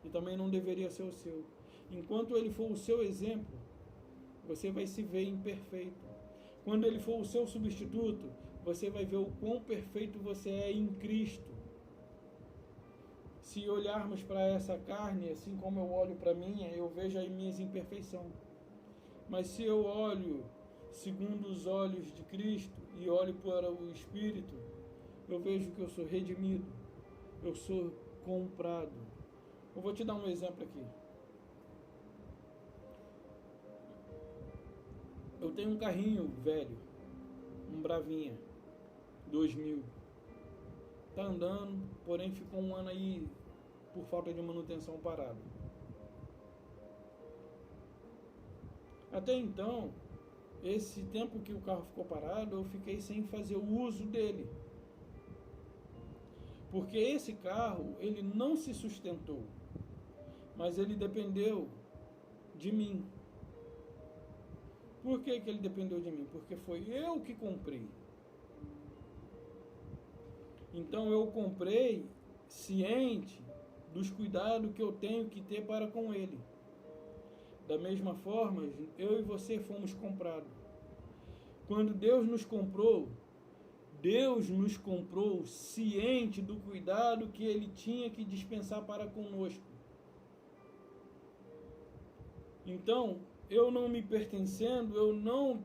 E também não deveria ser o seu. Enquanto ele for o seu exemplo, você vai se ver imperfeito. Quando ele for o seu substituto, você vai ver o quão perfeito você é em Cristo. Se olharmos para essa carne, assim como eu olho para a minha, eu vejo as minhas imperfeições. Mas se eu olho segundo os olhos de Cristo e olho para o Espírito, eu vejo que eu sou redimido, eu sou comprado. Eu vou te dar um exemplo aqui. Eu tenho um carrinho velho, um Bravinha, 2000. Tá andando, porém ficou um ano aí por falta de manutenção parado. Até então, esse tempo que o carro ficou parado, eu fiquei sem fazer o uso dele. Porque esse carro, ele não se sustentou, mas ele dependeu de mim. Por que ele dependeu de mim? Porque foi eu que comprei. Então eu comprei ciente dos cuidados que eu tenho que ter para com ele. Da mesma forma, eu e você fomos comprados. Quando Deus nos comprou ciente do cuidado que ele tinha que dispensar para conosco. Então, eu não me pertencendo, eu não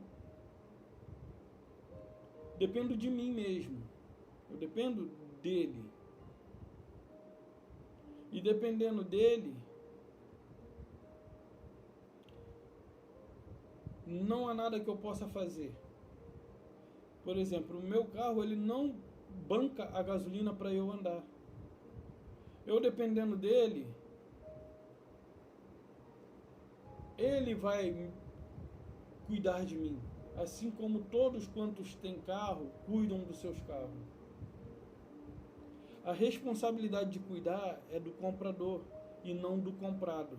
dependo de mim mesmo. Eu dependo dele. E dependendo dele, não há nada que eu possa fazer. Por exemplo, o meu carro, ele não banca a gasolina para eu andar. Eu dependendo dele, ele vai cuidar de mim. Assim como todos quantos têm carro, cuidam dos seus carros. A responsabilidade de cuidar é do comprador e não do comprado.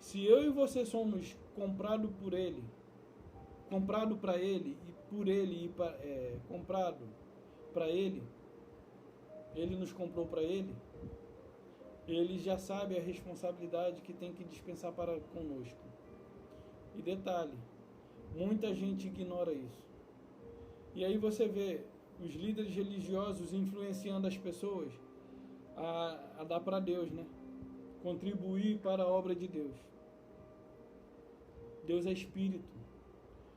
Se eu e você somos comprados por ele, comprado para ele e por ele e comprado para ele, ele nos comprou para ele, ele já sabe a responsabilidade que tem que dispensar para conosco. E detalhe, muita gente ignora isso. E aí você vê os líderes religiosos influenciando as pessoas a dar para Deus, né? Contribuir para a obra de Deus. Deus é espírito.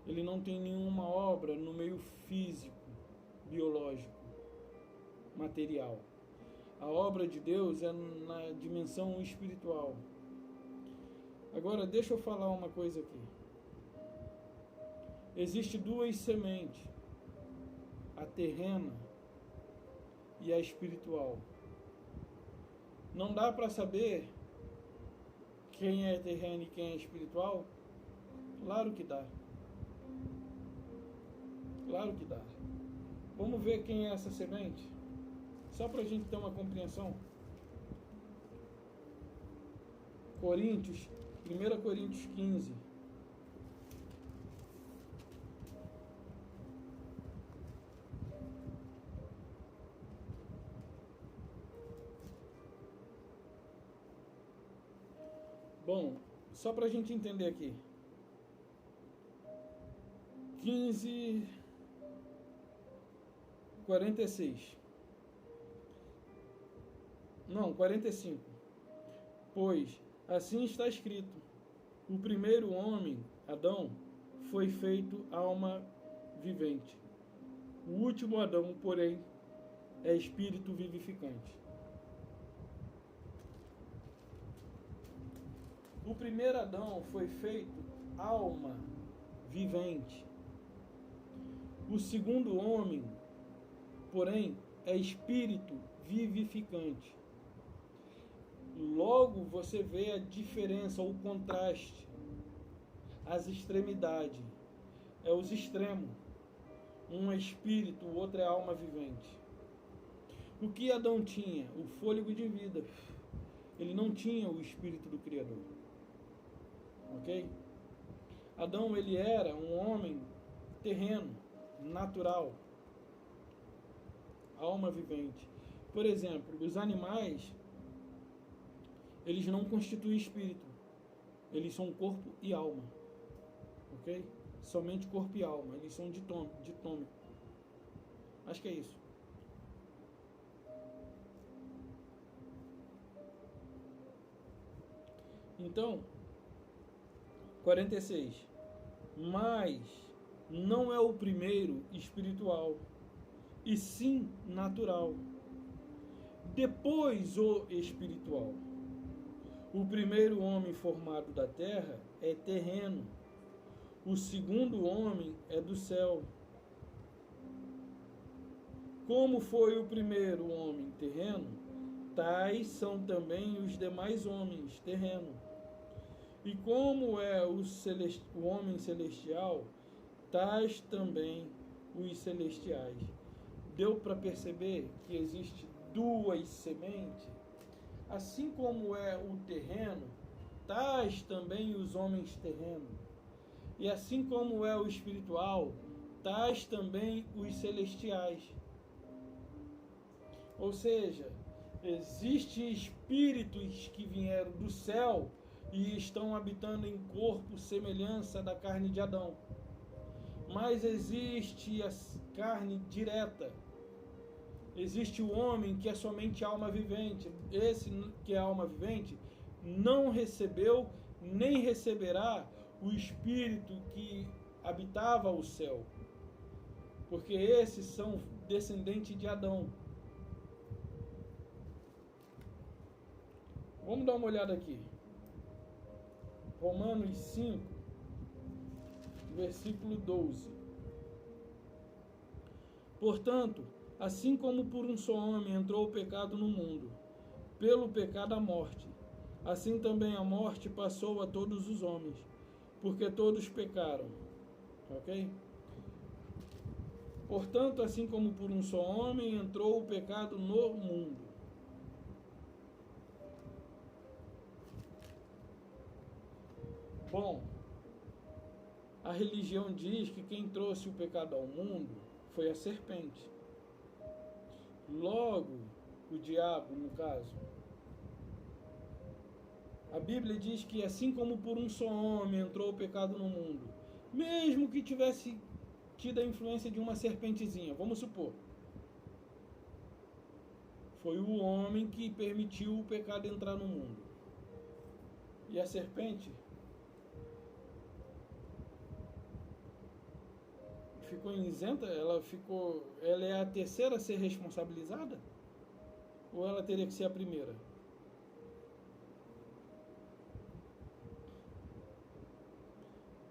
Ele não tem nenhuma obra no meio físico, biológico, material. A obra de Deus é na dimensão espiritual. Agora, deixa eu falar uma coisa aqui. Existem duas sementes, a terrena e a espiritual. Não dá para saber quem é terreno e quem é espiritual? Claro que dá. Claro que dá. Vamos ver quem é essa semente? Só para a gente ter uma compreensão. 1 Coríntios 15. Bom, só para a gente entender aqui. 15, 46. Não, 45. Pois assim está escrito: o primeiro homem, Adão, foi feito alma vivente. O último Adão, porém, é espírito vivificante. O primeiro Adão foi feito alma vivente. O segundo homem, porém, é espírito vivificante. Logo você vê a diferença, o contraste, as extremidades. É os extremos. Um é espírito, o outro é alma vivente. O que Adão tinha? O fôlego de vida. Ele não tinha o espírito do Criador. Ok? Adão, ele era um homem terreno, natural, alma vivente. Por exemplo, os animais, eles não constituem espírito. Eles são corpo e alma. Ok? Somente corpo e alma. Eles são ditômicos. Acho que é isso. Então, 46. Mas não é o primeiro espiritual, e sim natural. Depois o espiritual. O primeiro homem formado da terra é terreno. O segundo homem é do céu. Como foi o primeiro homem terreno, tais são também os demais homens terrenos. E como é o homem celestial, tais também os celestiais. Deu para perceber que existe duas sementes? Assim como é o terreno, tais também os homens terrenos. E assim como é o espiritual, tais também os celestiais. Ou seja, existem espíritos que vieram do céu e estão habitando em corpo semelhança da carne de Adão. Mas existe a carne direta. Existe o homem que é somente alma vivente. Esse que é alma vivente não recebeu nem receberá o espírito que habitava o céu. Porque esses são descendentes de Adão. Vamos dar uma olhada aqui. Romanos 5, versículo 12. Portanto, assim como por um só homem entrou o pecado no mundo, pelo pecado a morte, assim também a morte passou a todos os homens, porque todos pecaram. Ok? Portanto, assim como por um só homem entrou o pecado no mundo. Bom, a religião diz que quem trouxe o pecado ao mundo foi a serpente. Logo, o diabo, no caso. A Bíblia diz que assim como por um só homem entrou o pecado no mundo, mesmo que tivesse tido a influência de uma serpentezinha, vamos supor, foi o homem que permitiu o pecado entrar no mundo. E a serpente ficou isenta? Ela é a terceira a ser responsabilizada? Ou ela teria que ser a primeira?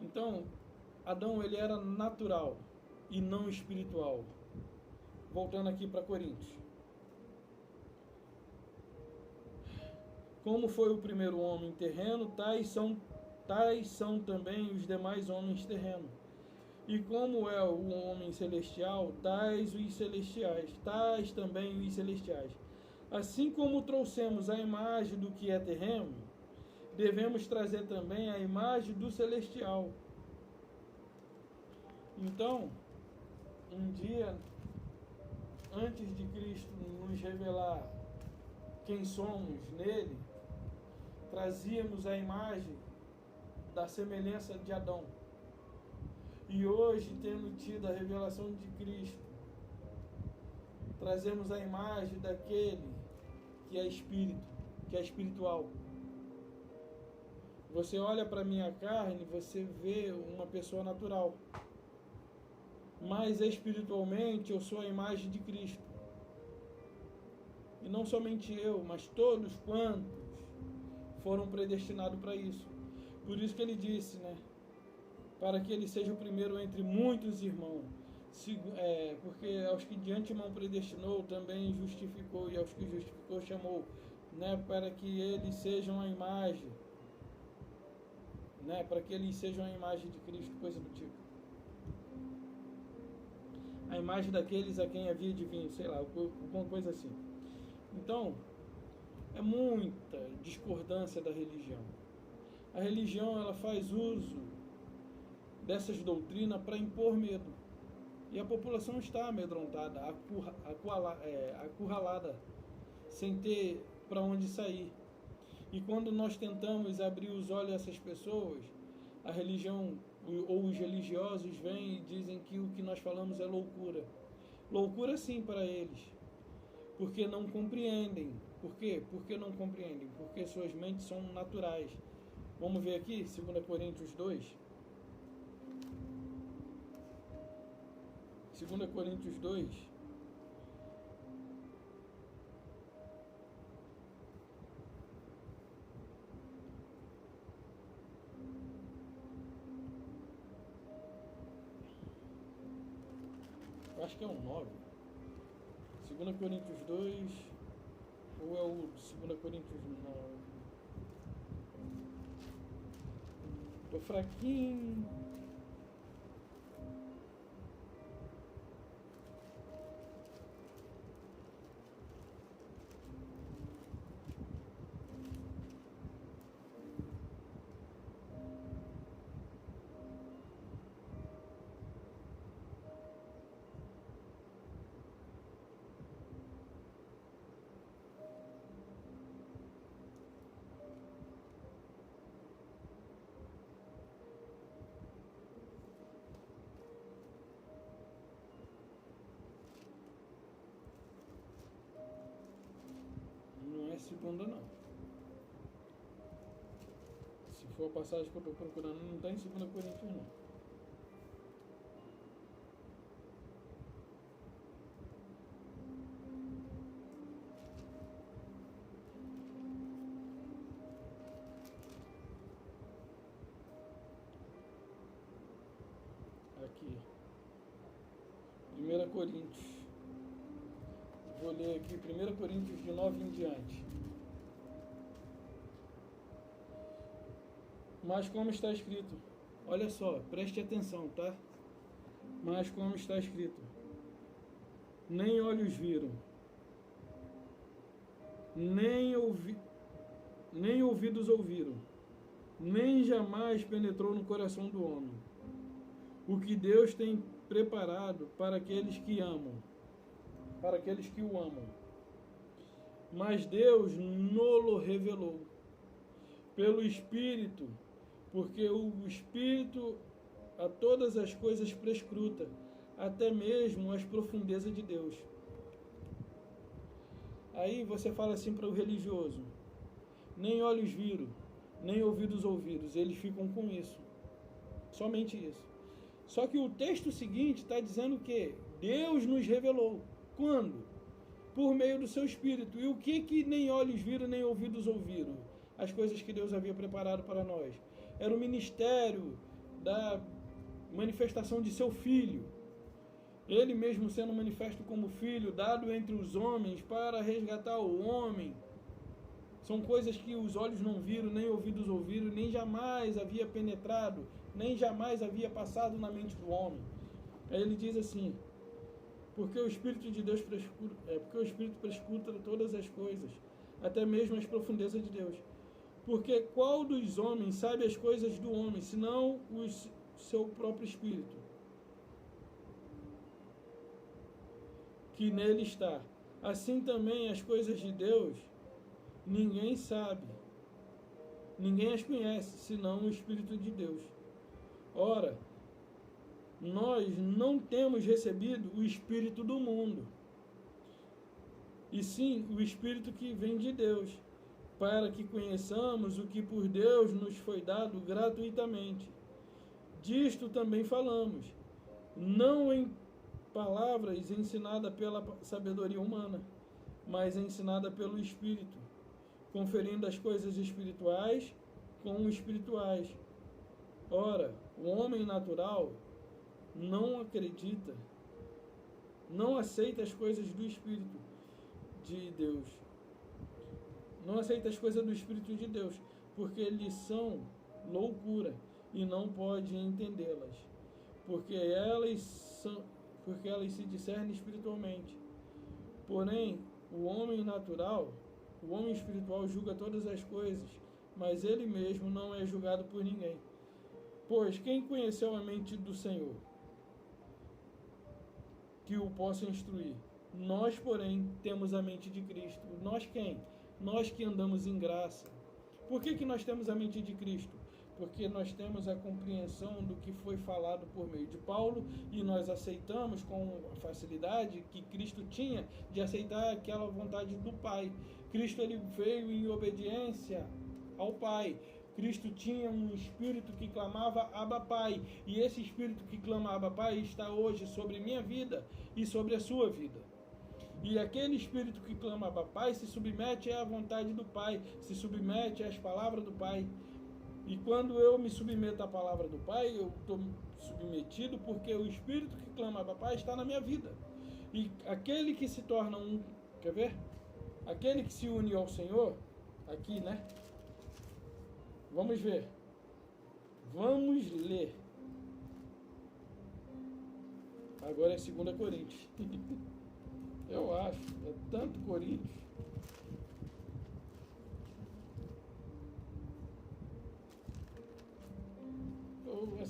Então, Adão, ele era natural e não espiritual. Voltando aqui para Coríntios. Como foi o primeiro homem terreno, tais são também os demais homens terrenos. E como é o homem celestial, tais os celestiais, tais também os celestiais. Assim como trouxemos a imagem do que é terreno, devemos trazer também a imagem do celestial. Então, um dia, antes de Cristo nos revelar quem somos nele, trazíamos a imagem da semelhança de Adão. E hoje, tendo tido a revelação de Cristo, trazemos a imagem daquele que é espírito, que é espiritual. Você olha para a minha carne, você vê uma pessoa natural. Mas espiritualmente eu sou a imagem de Cristo. E não somente eu, mas todos quantos foram predestinados para isso. Por isso que ele disse, né? Para que ele seja o primeiro entre muitos irmãos. Porque aos que de antemão predestinou, também justificou, e aos que justificou, chamou, né? Para que eles sejam a imagem, né? Para que eles sejam a imagem de Cristo, coisa do tipo. A imagem daqueles a quem havia de vir, sei lá, alguma coisa assim. Então, é muita discordância da religião. A religião, ela faz uso dessas doutrinas para impor medo. E a população está amedrontada, acurralada, sem ter para onde sair. E quando nós tentamos abrir os olhos a essas pessoas, a religião ou os religiosos vêm e dizem que o que nós falamos é loucura. Loucura sim para eles, porque não compreendem. Por quê? Porque não compreendem? Porque suas mentes são naturais. Vamos ver aqui, 2 Coríntios 2. 2 Coríntios 2. Eu acho que é um 9. 2 Coríntios 2. Ou é o 2 Coríntios 9? Tô fraquinho. foi a passagem que eu estou procurando, não está em 2 Coríntios, não. Aqui. 1 Coríntios. Vou ler aqui 1 Coríntios de 9 em diante. Mas como está escrito, olha só, preste atenção, tá? Mas como está escrito, nem olhos viram, nem ouvidos ouviram, nem jamais penetrou no coração do homem o que Deus tem preparado para aqueles que amam, para aqueles que o amam. Mas Deus no-lo revelou pelo Espírito, porque o Espírito a todas as coisas prescruta, até mesmo as profundezas de Deus. Aí você fala assim para o religioso, nem olhos viram, nem ouvidos ouviram, eles ficam com isso, somente isso. Só que o texto seguinte está dizendo que Deus nos revelou. Quando? Por meio do seu Espírito. E o que nem olhos viram, nem ouvidos ouviram? As coisas que Deus havia preparado para nós. Era o ministério da manifestação de seu Filho. Ele mesmo sendo manifesto como Filho, dado entre os homens para resgatar o homem. São coisas que os olhos não viram, nem ouvidos ouviram, nem jamais havia penetrado, nem jamais havia passado na mente do homem. Aí ele diz assim, porque o Espírito de Deus porque o Espírito prescruta todas as coisas, até mesmo as profundezas de Deus. Porque qual dos homens sabe as coisas do homem, senão o seu próprio Espírito, que nele está? Assim também as coisas de Deus, ninguém sabe, ninguém as conhece, senão o Espírito de Deus. Ora, nós não temos recebido o Espírito do mundo, e sim o Espírito que vem de Deus, para que conheçamos o que por Deus nos foi dado gratuitamente. Disto também falamos, não em palavras ensinadas pela sabedoria humana, mas ensinada pelo Espírito, conferindo as coisas espirituais com espirituais. Ora, o homem natural não acredita, não aceita as coisas do Espírito de Deus. Não aceita as coisas do Espírito de Deus, porque lhes são loucura e não pode entendê-las, porque elas se discernem espiritualmente. Porém, o homem natural, o homem espiritual julga todas as coisas, mas ele mesmo não é julgado por ninguém. Pois quem conheceu a mente do Senhor, que o possa instruir? Nós, porém, temos a mente de Cristo. Nós quem? Nós que andamos em graça. Por que nós temos a mente de Cristo? Porque nós temos a compreensão do que foi falado por meio de Paulo e nós aceitamos com facilidade que Cristo tinha de aceitar aquela vontade do Pai. Cristo ele veio em obediência ao Pai. Cristo tinha um espírito que clamava Abba Pai, e esse espírito que clama Abba Pai está hoje sobre minha vida e sobre a sua vida. E aquele espírito que clama Abba Pai se submete à vontade do Pai, se submete às palavras do Pai. E quando eu me submeto à palavra do Pai, eu estou submetido porque o espírito que clama Abba Pai está na minha vida. E aquele que se torna um, quer ver? Aquele que se une ao Senhor, aqui, né? Vamos ver. Vamos ler. Agora é 2 Coríntios. Eu acho. É tanto Coríntios.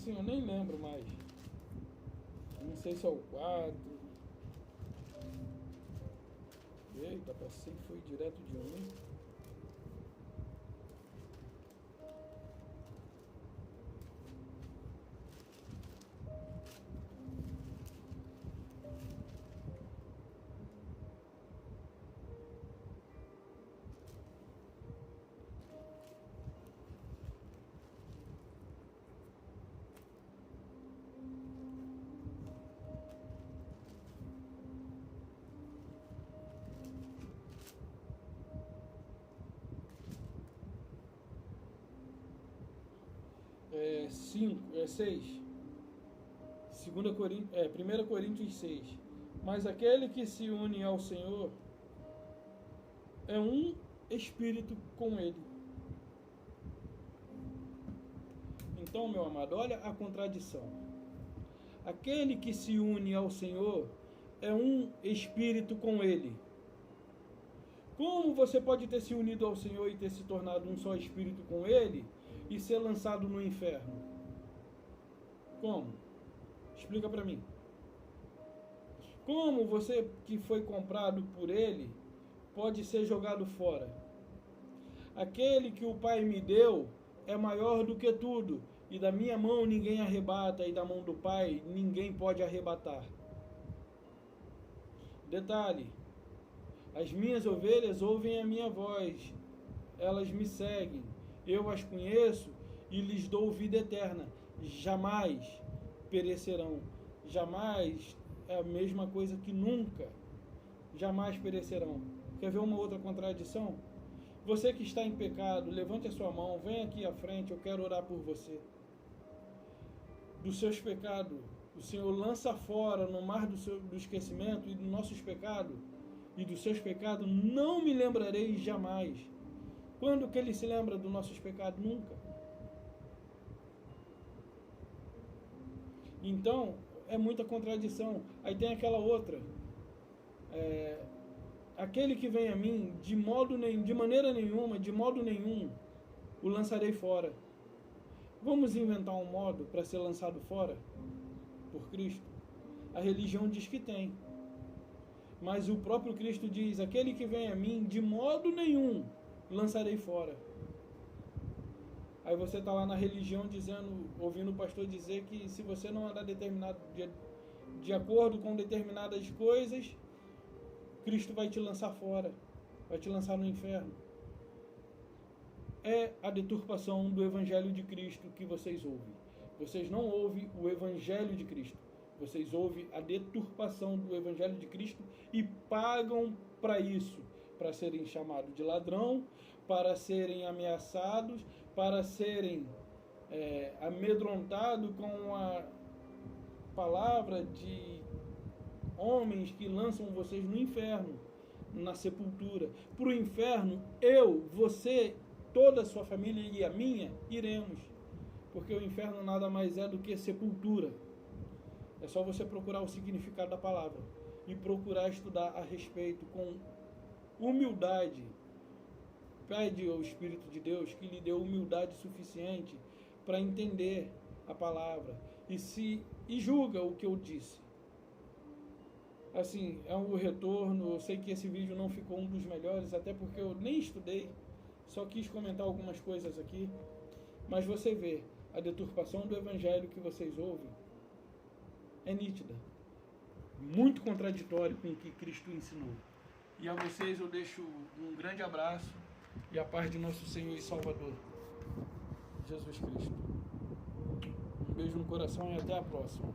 Eu nem lembro mais. Não sei se é o 4. Eita, passei que foi direto de 1. 6. 1 Coríntios 6. Mas aquele que se une ao Senhor é um espírito com Ele. Então, meu amado, olha a contradição. Aquele que se une ao Senhor é um espírito com Ele. Como você pode ter se unido ao Senhor e ter se tornado um só espírito com Ele e ser lançado no inferno? Como? Explica para mim. Como você que foi comprado por Ele pode ser jogado fora? Aquele que o Pai me deu é maior do que tudo, e da minha mão ninguém arrebata, e da mão do Pai ninguém pode arrebatar. Detalhe: as minhas ovelhas ouvem a minha voz, elas me seguem, eu as conheço e lhes dou vida eterna, jamais perecerão. Jamais é a mesma coisa que nunca, jamais perecerão. Quer ver uma outra contradição? Você que está em pecado, levante a sua mão, vem aqui à frente, eu quero orar por você. Dos seus pecados, o Senhor lança fora no mar do esquecimento, e dos nossos pecados, e dos seus pecados, não me lembrarei jamais. Quando que Ele se lembra dos nossos pecados? Nunca. Então, é muita contradição. Aí tem aquela outra. Aquele que vem a mim, de maneira nenhuma, de modo nenhum, o lançarei fora. Vamos inventar um modo para ser lançado fora por Cristo? A religião diz que tem. Mas o próprio Cristo diz: aquele que vem a mim, de modo nenhum, lançarei fora. Aí você está lá na religião ouvindo o pastor dizer que se você não andar de acordo com determinadas coisas, Cristo vai te lançar fora, vai te lançar no inferno. É a deturpação do Evangelho de Cristo que vocês ouvem. Vocês não ouvem o Evangelho de Cristo. Vocês ouvem a deturpação do Evangelho de Cristo e pagam para isso, para serem chamados de ladrão, para serem ameaçados, para serem amedrontados com a palavra de homens que lançam vocês no inferno, na sepultura. Para o inferno, eu, você, toda a sua família e a minha, iremos. Porque o inferno nada mais é do que sepultura. É só você procurar o significado da palavra e procurar estudar a respeito com humildade. Pede ao Espírito de Deus que lhe dê humildade suficiente para entender a palavra e julga o que eu disse. Assim, é um retorno. Eu sei que esse vídeo não ficou um dos melhores, até porque eu nem estudei, só quis comentar algumas coisas aqui. Mas você vê, a deturpação do Evangelho que vocês ouvem é nítida, muito contraditório com o que Cristo ensinou. E a vocês eu deixo um grande abraço e a paz de nosso Senhor e Salvador, Jesus Cristo. Um beijo no coração e até a próxima.